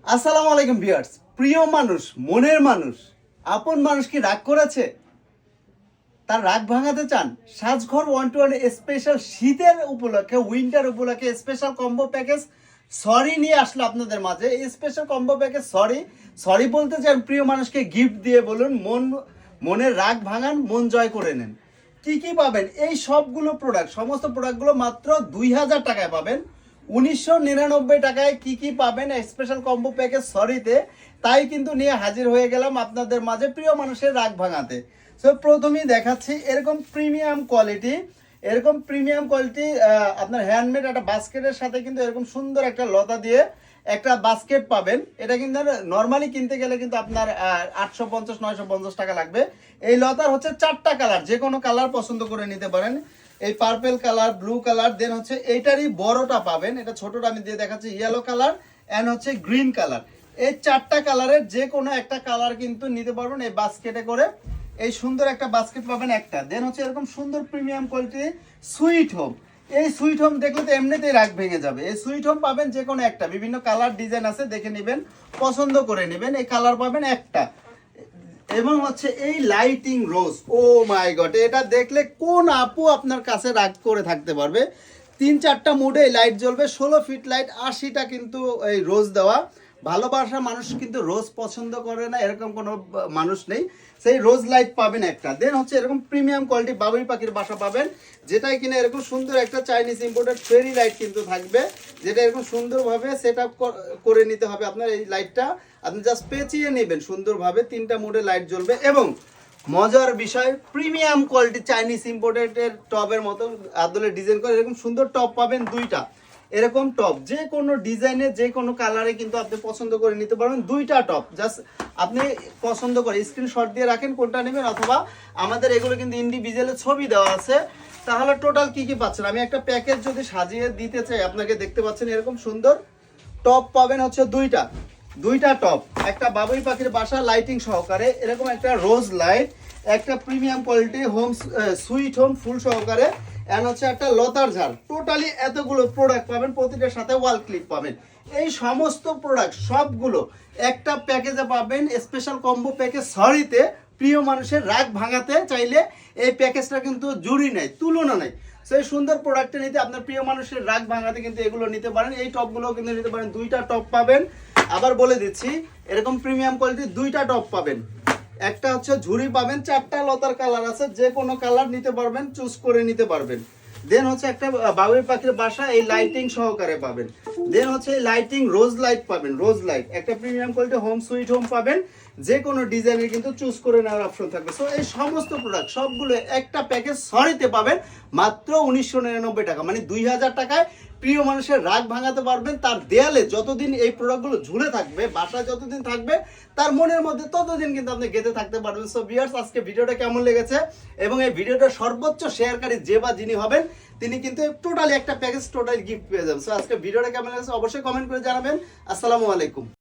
আসসালামু আলাইকুম ভিউয়ার্স। প্রিয় মানুষ, মনের মানুষ, আপন মানুষ কি রাগ করেছে? তার রাগ ভাঙাতে চান? সাজঘর 1 to 1 স্পেশাল শীতের উপলক্ষে, উইন্টার উপলক্ষে স্পেশাল কম্বো প্যাকেজ সরি নিয়ে আসলো আপনাদের মাঝে। এই স্পেশাল কম্বো প্যাকেজ সরি বলতে চান প্রিয় মানুষকে গিফট দিয়ে বলুন মনের রাগ ভাঙান, মন জয় করে নেন। কি কি পাবেন? এই সবগুলো প্রোডাক্ট, সমস্ত প্রোডাক্টগুলো মাত্র 2000 টাকায় পাবেন। 1999 টাকায় কি কি পাবেন স্পেশাল কম্বো প্যাকেজ সরিতে, তাই কিন্তু নিয়ে হাজির হয়ে গেলাম আপনাদের মাঝে প্রিয় মানুষের রাগ ভাঙাতে। সো প্রথমেই দেখাচ্ছি এরকম প্রিমিয়াম কোয়ালিটি আপনার হ্যান্ডমেড একটা বাস্কেটের সাথে কিন্তু এরকম সুন্দর একটা লতা দিয়ে একটা বাস্কেট পাবেন। এটা কিন্তু নর্মালি কিনতে গেলে কিন্তু আপনার 850-950 টাকা লাগবে। এই লতার হচ্ছে 4টা কালার, যে কোনো কালার পছন্দ করে নিতে পারেন। এই পার্পেল কালার, ব্লু কালার, দেন হচ্ছে এইটারই বড়টা পাবেন। এটা ছোটটা আমি দিয়ে দেখাচ্ছি, ইয়েলো কালার অ্যান্ড হচ্ছে গ্রিন কালার। এই 4টা কালারের যে কোনো একটা কালার কিন্তু নিতে পারবেন এই বাস্কেটে করে। এই সুন্দর একটা বাস্কেট পাবেন একটা। দেন হচ্ছে এরকম সুন্দর প্রিমিয়াম কোয়ালিটি সুইট হোম। এই সুইট হোম দেখলে তো এমনিতেই রাগ ভেঙে যাবে। এই সুইট হোম পাবেন যে কোনো একটা, বিভিন্ন কালার ডিজাইন আছে, দেখে নেবেন, পছন্দ করে নেবেন। এই কালার পাবেন একটা। এবং হচ্ছে এই লাইটিং রোজ, ও মাই গড, এটা দেখলে কোন আপু আপনার কাছে রাগ করে থাকতে পারবে? 3-4টা মুডে লাইট জ্বলবে, 16 ফিট লাইট, 80টা কিন্তু এই রোজ দেওয়া। ভালোবাসা মানুষ কিন্তু রোজ পছন্দ করে না এরকম কোনো মানুষ নেই। সেই রোজ লাইট পাবেন একটা। দেন হচ্ছে এরকম প্রিমিয়াম কোয়ালিটি বাবুই পাখির বাসা পাবেন, যেটাই কিনা এরকম সুন্দর একটা চাইনিজ ইম্পোর্টেড ফেরি লাইট কিন্তু থাকবে, যেটা এরকম সুন্দরভাবে সেট আপ করে নিতে হবে আপনার। এই লাইটটা আপনি জাস্ট পেঁচিয়ে নেবেন সুন্দরভাবে, 3টা মোডে লাইট জ্বলবে। এবং মজার বিষয়, প্রিমিয়াম কোয়ালিটি চাইনিজ ইম্পোর্টেড টবের মতো আদলে ডিজাইন করে এরকম সুন্দর টপ পাবেন 2টা। এরকম টপ যে কোনো ডিজাইনে, যে কোনো কালারে কিন্তু আপনি পছন্দ করে নিতে পারবেন। 2টা টপ জাস্ট আপনি পছন্দ করে স্ক্রিনশট দিয়ে রাখেন কোনটা নেবেন, অথবা আমাদের এগুলো কিন্তু ইন্ডিভিজুয়ালের ছবি দেওয়া আছে। তাহলে টোটাল কি কি পাচ্ছেন আমি একটা প্যাকেজ যদি সাজিয়ে দিতে চাই আপনাকে, দেখতে পাচ্ছেন এরকম সুন্দর টপ পাবেন হচ্ছে 2টা টপ, একটা বাবুই পাখির বাসা লাইটিং সহকারে, এরকম একটা রোজ লাইট, একটা premium quality home sweet home ফুল সহকারে, এন্ড হচ্ছে একটা লতার ঝাড়। টোটালি এতগুলো প্রোডাক্ট পাবেন, প্রতিটার সাথে ওয়াল ক্লিপ পাবেন। এই সমস্ত প্রোডাক্ট সবগুলো একটা প্যাকেজে পাবেন, স্পেশাল কম্বো প্যাকেজ সরিতে। প্রিয় মানুষের রাগ ভাঙাতে চাইলে এই প্যাকেজটা কিন্তু জুড়ি নেই, তুলনা নেই। সেই সুন্দর প্রোডাক্টটা নিতে আপনার প্রিয় মানুষের রাগ ভাঙাতে কিন্তু এগুলো নিতে পারেন। এই টপগুলো কিন্তু নিতে পারেন, 2টা টপ পাবেন। আবার বলে দিচ্ছি, এরকম প্রিমিয়াম কোয়ালিটির 2টা টপ পাবেন, একটা হচ্ছে ঝুড়ি পাবেন, 4টা লতার কালার আছে, যে কোনো কালার নিতে পারবেন, চুজ করে নিতে পারবেন। দেন হচ্ছে একটা বাবুই পাখির বাসা এই লাইটিং সহকারে পাবেন। দেন হচ্ছে এই লাইটিং রোজ লাইট পাবেন, রোজ লাইট একটা premium quality home sweet home পাবেন, যে কোনো ডিজাইনের কিন্তু চুজ করে নেওয়ার অপশন থাকবে। সো এই সমস্ত প্রোডাক্ট সবগুলো একটা প্যাকেজ সরিতে পাবেন মাত্র 1999 টাকা, মানে 2000 টাকায় প্রিয় মানুষের রাগ ভাঙাতে পারবেন। তার দেয়ালে যতদিন এই প্রোডাক্টগুলো ঝুলে থাকবে, বাসায় যতদিন থাকবে, তার মনের মধ্যে ততদিন কিন্তু আপনি গেঁথে থাকতে পারবেন। সো ভিউয়ার্স, আজকে ভিডিওটা কেমন লেগেছে এবং এই ভিডিওটা সর্বোচ্চ শেয়ারকারী যে বা যিনি হবেন, তিনি কিন্তু টোটালি একটা প্যাকেজ টোটালি গিফট পেয়ে যাবেন। সো আজকে ভিডিওটা কেমন লেগেছে অবশ্যই কমেন্ট করে জানাবেন। আসসালামু আলাইকুম।